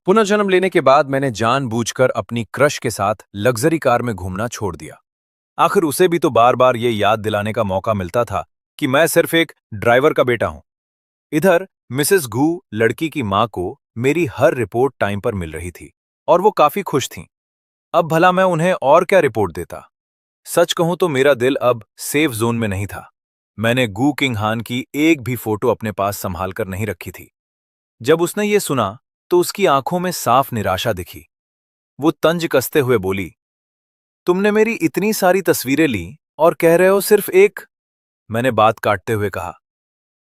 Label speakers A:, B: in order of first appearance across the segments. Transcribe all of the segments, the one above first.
A: पुनर्जन्म लेने के बाद मैंने जानबूझकर अपनी क्रश के साथ लग्जरी कार में घूमना छोड़ दिया। आखिर उसे भी तो बार बार ये याद दिलाने का मौका मिलता था कि मैं सिर्फ एक ड्राइवर का बेटा हूं। इधर मिसेस घू लड़की की मां को मेरी हर रिपोर्ट टाइम पर मिल रही थी और वो काफी खुश थीं। अब भला मैं उन्हें और क्या रिपोर्ट देता। सच कहूं तो मेरा दिल अब सेफ जोन में नहीं था। मैंने गू किंग हान की एक भी फोटो अपने पास संभाल कर नहीं रखी थी। जब उसने ये सुना तो उसकी आंखों में साफ निराशा दिखी। वो तंज कसते हुए बोली, तुमने मेरी इतनी सारी तस्वीरें ली और कह रहे हो सिर्फ एक। मैंने बात काटते हुए कहा,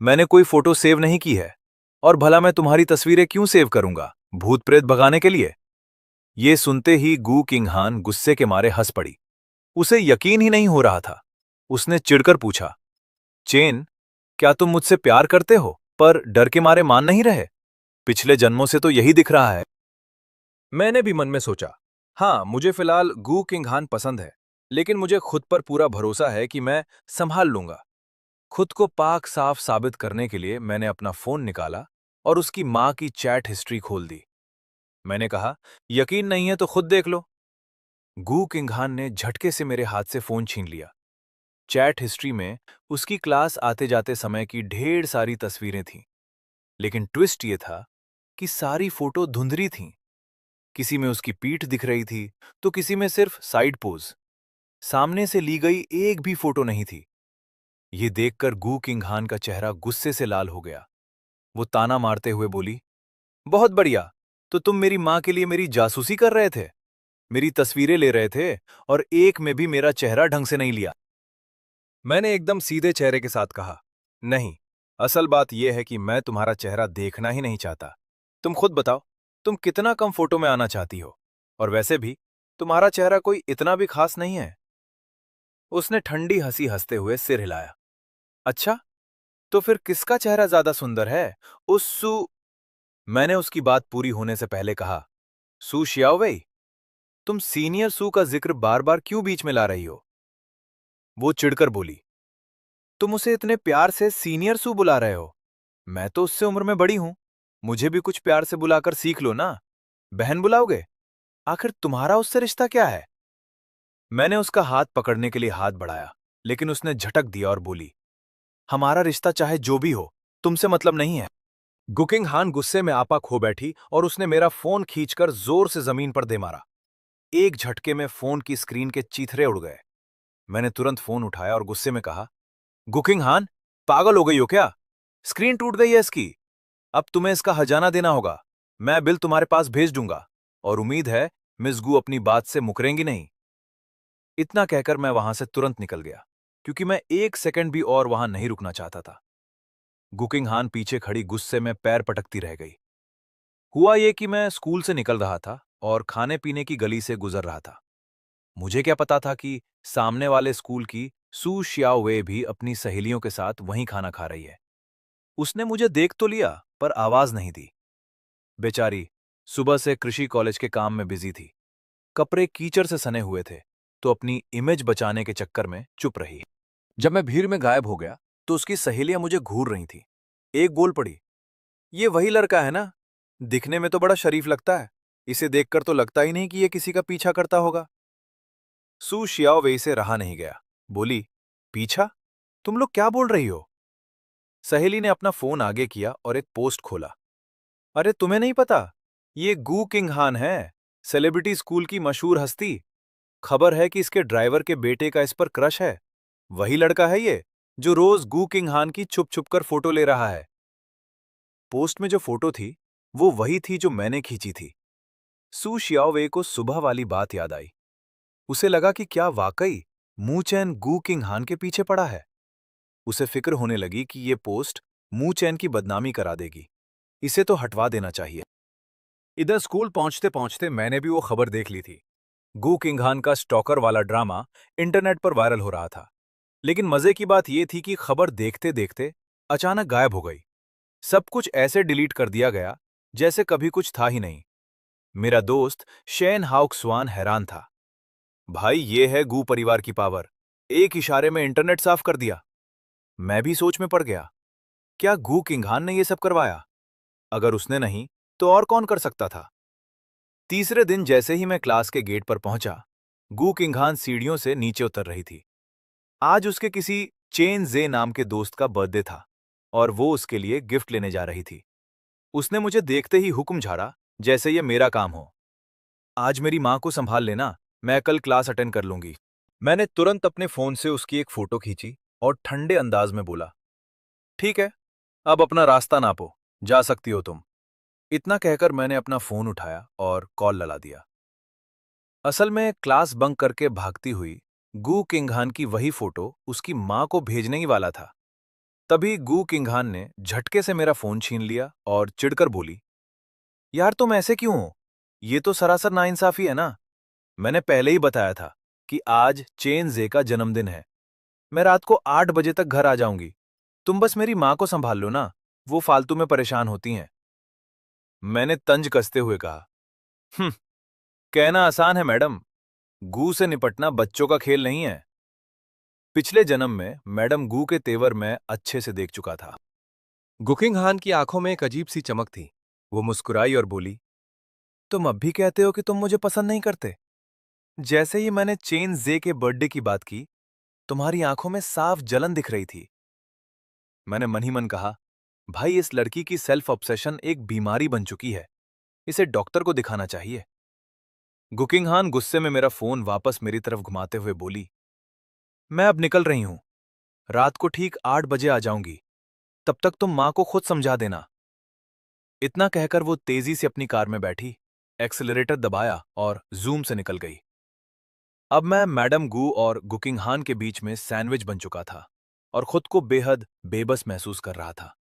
A: मैंने कोई फोटो सेव नहीं की है। और भला मैं तुम्हारी तस्वीरें क्यों सेव करूंगा, भूत प्रेत भगाने के लिए? ये सुनते ही गू किंगहान गुस्से के मारे हंस पड़ी। उसे यकीन ही नहीं हो रहा था। उसने चिढ़कर पूछा, चेन, क्या तुम मुझसे प्यार करते हो पर डर के मारे मान नहीं रहे? पिछले जन्मों से तो यही दिख रहा है। मैंने भी मन में सोचा, हाँ, मुझे फिलहाल गू किंगहान पसंद है, लेकिन मुझे खुद पर पूरा भरोसा है कि मैं संभाल लूंगा। खुद को पाक साफ साबित करने के लिए मैंने अपना फोन निकाला और उसकी मां की चैट हिस्ट्री खोल दी। मैंने कहा, यकीन नहीं है तो खुद देख लो। गू किंगहान ने झटके से मेरे हाथ से फोन छीन लिया। चैट हिस्ट्री में उसकी क्लास आते जाते समय की ढेर सारी तस्वीरें थीं, लेकिन ट्विस्ट ये था कि सारी फोटो धुंधली थीं। किसी में उसकी पीठ दिख रही थी तो किसी में सिर्फ साइड पोज। सामने से ली गई एक भी फोटो नहीं थी। ये देखकर गू किंगहान का चेहरा गुस्से से लाल हो गया। वो ताना मारते हुए बोली, बहुत बढ़िया, तो तुम मेरी मां के लिए मेरी जासूसी कर रहे थे, मेरी तस्वीरें ले रहे थे और एक में भी मेरा चेहरा ढंग से नहीं लिया। मैंने एकदम सीधे चेहरे के साथ कहा, नहीं, असल बात यह है कि मैं तुम्हारा चेहरा देखना ही नहीं चाहता। तुम खुद बताओ, तुम कितना कम फोटो में आना चाहती हो? और वैसे भी तुम्हारा चेहरा कोई इतना भी खास नहीं है। उसने ठंडी हंसी हंसते हुए सिर हिलाया। अच्छा, तो फिर किसका चेहरा ज्यादा सुंदर है? उस सू मैंने उसकी बात पूरी होने से पहले कहा, सू शियाओवेई, तुम सीनियर सू का जिक्र बार बार क्यों बीच में ला रही हो? वो चिढ़कर बोली, तुम उसे इतने प्यार से सीनियर सू बुला रहे हो। मैं तो उससे उम्र में बड़ी हूं। मुझे भी कुछ प्यार से बुलाकर सीख लो ना। बहन बुलाओगे? आखिर तुम्हारा उससे रिश्ता क्या है? मैंने उसका हाथ पकड़ने के लिए हाथ बढ़ाया, लेकिन उसने झटक दिया और बोली, हमारा रिश्ता चाहे जो भी हो, तुमसे मतलब नहीं है। गुकिंग हान गुस्से में आपा खो बैठी और उसने मेरा फोन खींचकर जोर से जमीन पर दे मारा। एक झटके में फोन की स्क्रीन के चीथड़े उड़ गए। मैंने तुरंत फोन उठाया और गुस्से में कहा, गुकिंग हान, पागल हो गई हो क्या? स्क्रीन टूट गई है इसकी। अब तुम्हें इसका हर्जाना देना होगा। मैं बिल तुम्हारे पास भेज दूंगा और उम्मीद है मिस गू अपनी बात से मुकरेंगी नहीं। इतना कहकर मैं वहां से तुरंत निकल गया, क्योंकि मैं एक सेकंड भी और वहां नहीं रुकना चाहता था। गुकिंग हान पीछे खड़ी गुस्से में पैर पटकती रह गई। हुआ ये कि मैं स्कूल से निकल रहा था और खाने पीने की गली से गुजर रहा था। मुझे क्या पता था कि सामने वाले स्कूल की सू शियाओ वे भी अपनी सहेलियों के साथ वहीं खाना खा रही है। उसने मुझे देख तो लिया पर आवाज नहीं दी। बेचारी सुबह से कृषि कॉलेज के काम में बिजी थी। कपड़े कीचड़ से सने हुए थे तो अपनी इमेज बचाने के चक्कर में चुप रही। जब मैं भीड़ में गायब हो गया तो उसकी सहेलियां मुझे घूर रही थी। एक बोल पड़ी, ये वही लड़का है ना, दिखने में तो बड़ा शरीफ लगता है, इसे देखकर तो लगता ही नहीं कि ये किसी का पीछा करता होगा। सू शियाओ वे से रहा नहीं गया, बोली, पीछा? तुम लोग क्या बोल रही हो? सहेली ने अपना फोन आगे किया और एक पोस्ट खोला। अरे तुम्हें नहीं पता, ये गू किंग हान है, सेलिब्रिटी स्कूल की मशहूर हस्ती। खबर है कि इसके ड्राइवर के बेटे का इस पर क्रश है। वही लड़का है ये जो रोज गू किंग हान की छुप छुप कर फोटो ले रहा है। पोस्ट में जो फोटो थी वो वही थी जो मैंने खींची थी। सू शियाओवे को सुबह वाली बात याद आई। उसे लगा कि क्या वाकई मू चैन गू किंग हान के पीछे पड़ा है। उसे फिक्र होने लगी कि ये पोस्ट मू चैन की बदनामी करा देगी। इसे तो हटवा देना चाहिए। इधर स्कूल पहुंचते पहुंचते मैंने भी वो खबर देख ली थी। गू किंगहान का स्टॉकर वाला ड्रामा इंटरनेट पर वायरल हो रहा था। लेकिन मजे की बात यह थी कि खबर देखते देखते अचानक गायब हो गई। सब कुछ ऐसे डिलीट कर दिया गया जैसे कभी कुछ था ही नहीं। मेरा दोस्त शेन हाउक स्वान हैरान था। भाई, ये है गू परिवार की पावर, एक इशारे में इंटरनेट साफ कर दिया। मैं भी सोच में पड़ गया, क्या गू किंगहान ने यह सब करवाया? अगर उसने नहीं तो और कौन कर सकता था? तीसरे दिन जैसे ही मैं क्लास के गेट पर पहुंचा, गू किंघान सीढ़ियों से नीचे उतर रही थी। आज उसके किसी चेन जे नाम के दोस्त का बर्थडे था और वो उसके लिए गिफ्ट लेने जा रही थी। उसने मुझे देखते ही हुक्म झाड़ा, जैसे ये मेरा काम हो। आज मेरी माँ को संभाल लेना, मैं कल क्लास अटेंड कर लूंगी। मैंने तुरंत अपने फोन से उसकी एक फोटो खींची और ठंडे अंदाज में बोला, ठीक है, अब अपना रास्ता नापो, जा सकती हो तुम। इतना कहकर मैंने अपना फोन उठाया और कॉल लगा दिया। असल में क्लास बंक करके भागती हुई गू किंघान की वही फोटो उसकी माँ को भेजने ही वाला था। तभी गू किंघान ने झटके से मेरा फोन छीन लिया और चिढ़कर बोली, यार तुम ऐसे क्यों हो? ये तो सरासर नाइंसाफी है ना। मैंने पहले ही बताया था कि आज चेन जे का जन्मदिन है। मैं रात को 8 बजे तक घर आ जाऊंगी। तुम बस मेरी माँ को संभाल लो ना, वो फालतू में परेशान होती हैं। मैंने तंज कसते हुए कहा, कहना आसान है मैडम, गू से निपटना बच्चों का खेल नहीं है। पिछले जन्म में मैडम गू के तेवर मैं अच्छे से देख चुका था। गुकिंगहान की आंखों में एक अजीब सी चमक थी। वो मुस्कुराई और बोली, तुम अब भी कहते हो कि तुम मुझे पसंद नहीं करते? जैसे ही मैंने चेन जे के बर्थडे की बात की, तुम्हारी आंखों में साफ जलन दिख रही थी। मैंने मन ही मन कहा, भाई इस लड़की की सेल्फ ऑब्सेशन एक बीमारी बन चुकी है, इसे डॉक्टर को दिखाना चाहिए। गुकिंगहान गुस्से में मेरा फोन वापस मेरी तरफ घुमाते हुए बोली, मैं अब निकल रही हूं, रात को ठीक 8 बजे आ जाऊंगी, तब तक तुम मां को खुद समझा देना। इतना कहकर वो तेजी से अपनी कार में बैठी, एक्सेलरेटर दबाया और जूम से निकल गई। अब मैं मैडम गू और गुकिंगहान के बीच में सैंडविच बन चुका था और खुद को बेहद बेबस महसूस कर रहा था।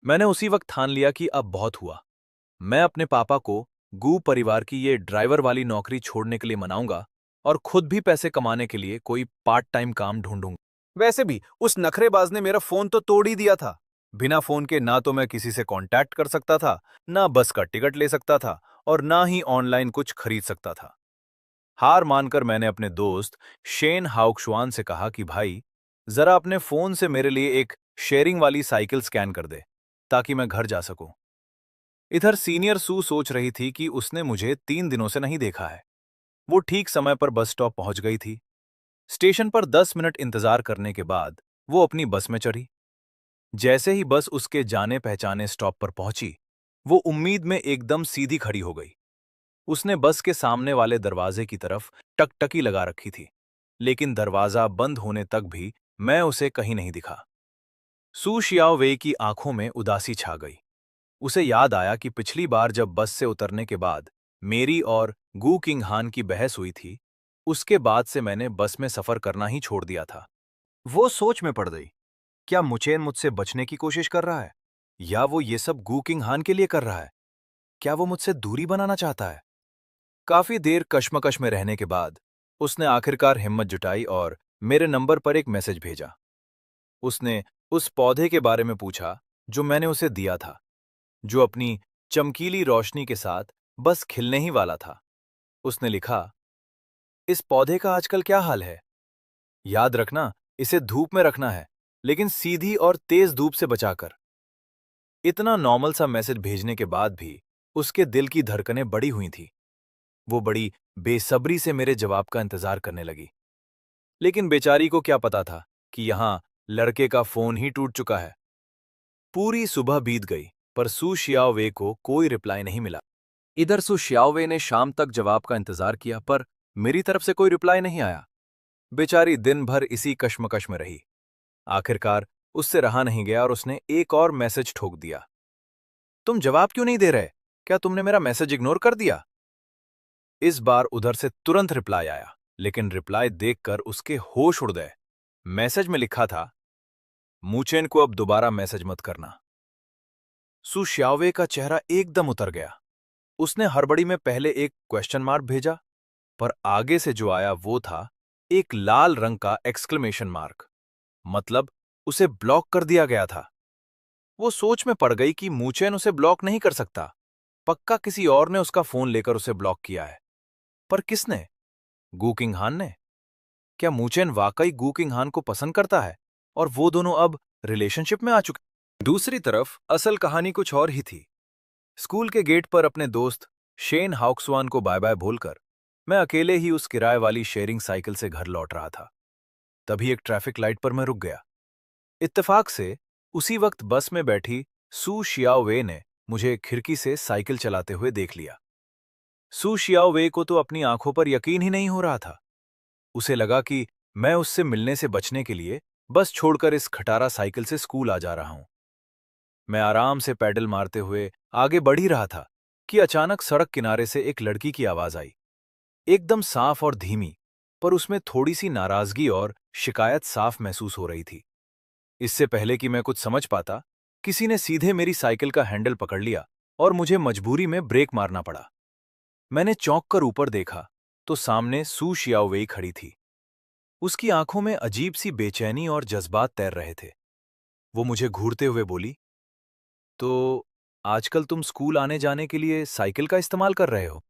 A: मैंने उसी वक्त ठान लिया कि अब बहुत हुआ। मैं अपने पापा को गू परिवार की ये ड्राइवर वाली नौकरी छोड़ने के लिए मनाऊंगा और खुद भी पैसे कमाने के लिए कोई पार्ट टाइम काम ढूंढूंगा। वैसे भी उस नखरेबाज ने मेरा फोन तो तोड़ ही दिया था। बिना फोन के ना तो मैं किसी से कांटेक्ट कर सकता था, ना बस का टिकट ले सकता था और ना ही ऑनलाइन कुछ खरीद सकता था। हार मानकर मैंने अपने दोस्त शेन हाउक्शवान से कहा कि भाई, जरा अपने फोन से मेरे लिए एक शेयरिंग वाली साइकिल स्कैन कर दे ताकि मैं घर जा सकूं। इधर सीनियर सू सोच रही थी कि उसने मुझे 3 दिनों से नहीं देखा है। वो ठीक समय पर बस स्टॉप पहुंच गई थी। स्टेशन पर 10 मिनट इंतजार करने के बाद वो अपनी बस में चढ़ी। जैसे ही बस उसके जाने पहचाने स्टॉप पर पहुंची, वो उम्मीद में एकदम सीधी खड़ी हो गई। उसने बस के सामने वाले दरवाजे की तरफ टकटकी लगा रखी थी, लेकिन दरवाजा बंद होने तक भी मैं उसे कहीं नहीं दिखा। सू शियाओ की आंखों में उदासी छा गई। उसे याद आया कि पिछली बार जब बस से उतरने के बाद मेरी और गू किंगहान की बहस हुई थी, उसके बाद से मैंने बस में सफर करना ही छोड़ दिया था। वो सोच में पड़ गई, क्या मुचेन मुझसे बचने की कोशिश कर रहा है या वो ये सब गू किंगहान के लिए कर रहा है? क्या वो मुझसे दूरी बनाना चाहता है? काफी देर कश्मकश में रहने के बाद उसने आखिरकार हिम्मत जुटाई और मेरे नंबर पर एक मैसेज भेजा। उसने उस पौधे के बारे में पूछा जो मैंने उसे दिया था, जो अपनी चमकीली रोशनी के साथ बस खिलने ही वाला था। उसने लिखा, इस पौधे का आजकल क्या हाल है? याद रखना, इसे धूप में रखना है, लेकिन सीधी और तेज धूप से बचाकर। इतना नॉर्मल सा मैसेज भेजने के बाद भी उसके दिल की धड़कनें बढ़ी हुई थी। वो बड़ी बेसब्री से मेरे जवाब का इंतजार करने लगी। लेकिन बेचारी को क्या पता था कि यहां लड़के का फोन ही टूट चुका है। पूरी सुबह बीत गई, पर सू शियाओवे को कोई रिप्लाई नहीं मिला। इधर सू शियाओवे ने शाम तक जवाब का इंतजार किया, पर मेरी तरफ से कोई रिप्लाई नहीं आया। बेचारी दिन भर इसी कश्मकश में रही। आखिरकार उससे रहा नहीं गया और उसने एक और मैसेज ठोक दिया, तुम जवाब क्यों नहीं दे रहे? क्या तुमने मेरा मैसेज इग्नोर कर दिया? इस बार उधर से तुरंत रिप्लाई आया, लेकिन रिप्लाई देखकर उसके होश उड़ गए। मैसेज में लिखा था, मूचेन को अब दोबारा मैसेज मत करना। सू श्यावे का चेहरा एकदम उतर गया। उसने हड़बड़ी में पहले एक क्वेश्चन मार्क भेजा, पर आगे से जो आया वो था एक लाल रंग का एक्सक्लेमेशन मार्क। मतलब उसे ब्लॉक कर दिया गया था। वो सोच में पड़ गई कि मूचेन उसे ब्लॉक नहीं कर सकता। पक्का किसी और ने उसका फोन लेकर उसे ब्लॉक किया है। पर किसने? गू किंगहान ने? क्या मूचेन वाकई गू किंगहान को पसंद करता है और वो दोनों अब रिलेशनशिप में आ चुके? दूसरी तरफ असल कहानी कुछ और ही थी। स्कूल के गेट पर अपने दोस्त शेन हाउक्सवान को बाय बाय बोलकर मैं अकेले ही उस किराए वाली शेयरिंग साइकिल से घर लौट रहा था। तभी एक ट्रैफिक लाइट पर मैं रुक गया। इत्तेफाक से उसी वक्त बस में बैठी सू शियाओ वे ने मुझे खिड़की से साइकिल चलाते हुए देख लिया। सू शियाओ वे को तो अपनी आंखों पर यकीन ही नहीं हो रहा था। उसे लगा कि मैं उससे मिलने से बचने के लिए बस छोड़कर इस खटारा साइकिल से स्कूल आ जा रहा हूं। मैं आराम से पैडल मारते हुए आगे बढ़ ही रहा था कि अचानक सड़क किनारे से एक लड़की की आवाज आई, एकदम साफ और धीमी, पर उसमें थोड़ी सी नाराजगी और शिकायत साफ महसूस हो रही थी। इससे पहले कि मैं कुछ समझ पाता, किसी ने सीधे मेरी साइकिल का हैंडल पकड़ लिया और मुझे मजबूरी में ब्रेक मारना पड़ा। मैंने चौंक कर ऊपर देखा तो सामने सू शियाओवेई खड़ी थी। उसकी आंखों में अजीब सी बेचैनी और जज्बात तैर रहे थे। वो मुझे घूरते हुए बोली, तो आजकल तुम स्कूल आने जाने के लिए साइकिल का इस्तेमाल कर रहे हो?